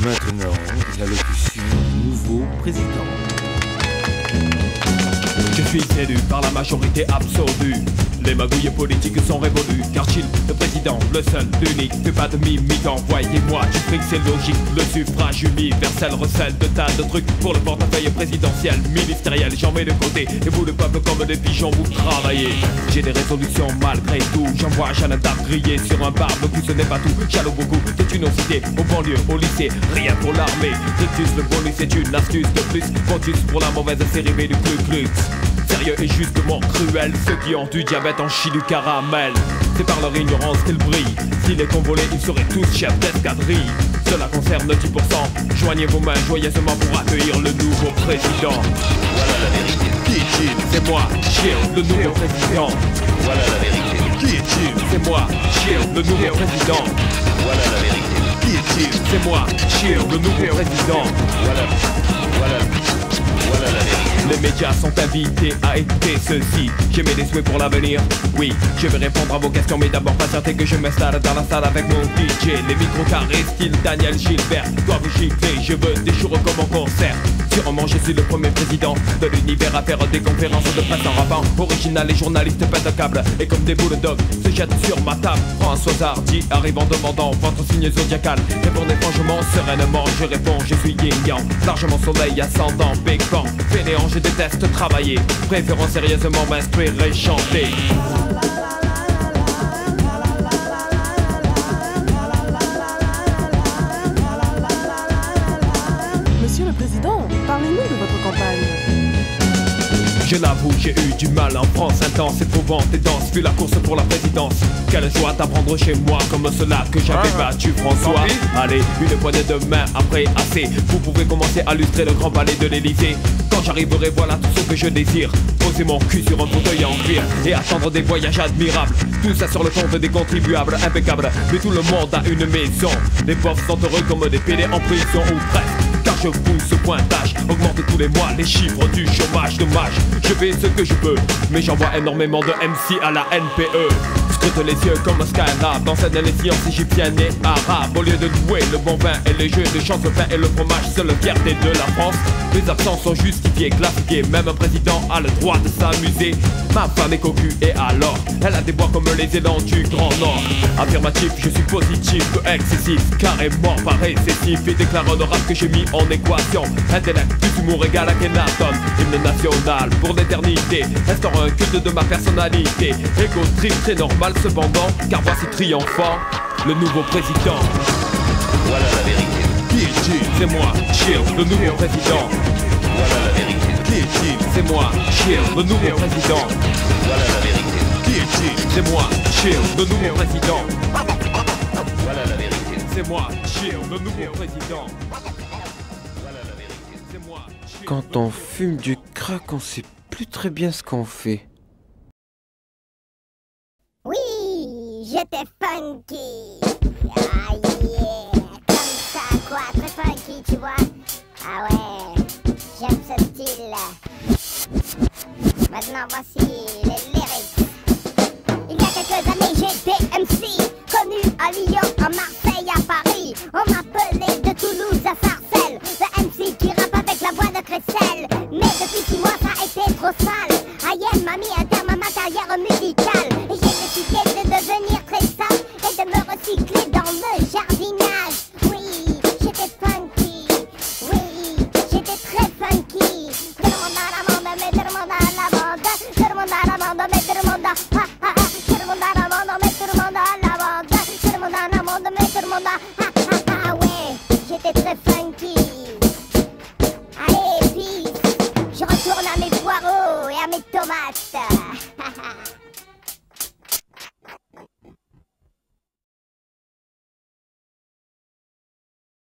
Maintenant, l'allocution du nouveau président. Je suis élu par la majorité absolue. Les magouilles politiques sont révolues, car Chill, le président, le seul, l'unique, fais pas de mimique, envoyez-moi du fric, c'est logique. Le suffrage universel recèle de tas de trucs pour le portefeuille présidentiel, ministériel, j'en mets de côté. Et vous le peuple comme des pigeons, vous travaillez. J'ai des résolutions malgré tout, j'envoie Jeanne d'Arc griller sur un barbecue, ce n'est pas tout. Jaloux beaucoup, c'est une cité, aux banlieues, au lycée, rien pour l'armée. Rictus, le bonus, c'est une astuce de plus. Pontus pour la mauvaise série B du Ku Klux. Sérieux et justement cruel, ceux qui ont du diabète en chie du caramel. C'est par leur ignorance qu'ils brillent. S'ils étaient convolés, ils seraient tous chefs d'escadrille. Cela concerne 10%. Joignez vos mains joyeusement pour accueillir le nouveau président. Voilà la vérité. Qui est Chill? C'est moi, Chill, le nouveau président. Voilà la vérité. Qui est Chill? C'est moi, Chill, le nouveau président. Voilà la vérité. Qui est Chill? C'est moi, Chill, le nouveau président. Voilà la vérité. Les médias sont invités à écouter ceci. J'ai mes souhaits pour l'avenir. Oui, je vais répondre à vos questions, mais d'abord patientez que je m'installe dans la salle avec mon DJ. Les micros carrés style Daniel Gilbert doivent gifler, je veux des jours comme en concert. Sûrement je suis le premier président de l'univers à faire des conférences de presse en rappant. Original, les journalistes pètent un câble et comme des bulldogs se jettent sur ma table. François Hardy arrive en demandant votre signe zodiacal. Répondez franchement, sereinement, je réponds, je suis yin-yang. Largement soleil, ascendant, pécan. Fainéant, je déteste travailler, préférant sérieusement m'instruire et chanter. Monsieur le Président, parlez-nous de votre campagne. Je l'avoue, j'ai eu du mal en France, intense, éprouvante et dense, fut la course pour la présidence. Quelle joie d'apprendre chez moi, comme cela que j'avais battu François. Allez, une poignée de main après assez, vous pouvez commencer à lustrer le grand palais de l'Elysée. Quand j'arriverai, voilà tout ce que je désire. Poser mon cul sur un fauteuil en cuir et attendre des voyages admirables. Tout ça sur le compte des contribuables impeccables. Mais tout le monde a une maison. Les pauvres sont heureux comme des pédés en prison ou presque. Car je pousse ce pointage, augmente tous les mois les chiffres du chômage. Dommage, je fais ce que je peux, mais j'envoie énormément de MC à la NPE. Scrute les yeux comme Skyrap, enseigne les sciences égyptiennes et arabes. Au lieu de louer le bon vin et les jeux de chance, le pain et le fromage, seule fierté de la France. Les absents sont justifiés, classifiés, même un président a le droit de s'amuser. Ma femme est cocu et alors, elle a des bois comme les élans du Grand Nord. Affirmatif, je suis positif, excessif, carrément pas récessif. Et déclare honorable que j'ai mis en équation intellect, plus humour égal à Kenaton. Hymne national pour l'éternité, restaurant un culte de ma personnalité. Égo trip très normal cependant, car voici triomphant le nouveau président. Voilà la vérité. Qui est Chill? C'est moi, Chill, le nouveau président. Voilà la vérité. Qui est Chill? C'est moi, Chill, le nouveau président. Voilà la vérité. Qui est Chill? C'est moi, Chill, le nouveau président. Voilà la vérité. C'est moi, Chill, le nouveau président. Voilà la vérité. C'est moi, Chill. Quand on fume du crack, on sait plus très bien ce qu'on fait. Oui, j'étais funky. Ah yeah, comme ça quoi, très funky, tu vois. Ah ouais, j'aime ce style. Maintenant voici les lyrics. Il y a quelques années j'étais MC, connu à Lyon, à Marseille, à Paris. On m'appelait de Toulouse à Sarcelles, le MC qui rappe avec la voix de Cressel. Mais depuis 6 mois ça a été trop sale. Ayem m'a mis un terme à ma carrière musicale. Et j'ai décidé de devenir très sage et de me recycler dans le jardinage. Oui, j'étais funky. Oui, j'étais très funky. Tout le monde à l'amende, mais tout le monde à l'amende. Tout le monde à l'amende, mais tout le monde à... Ah, ah, ah. Tout le monde à l'amende, mais tout le monde à l'amende. Tout le monde à l'amende, mais tout le monde à... Ah, ah, ah, ouais, j'étais très funky. Allez, puis, je retourne à mes poireaux et à mes tomates.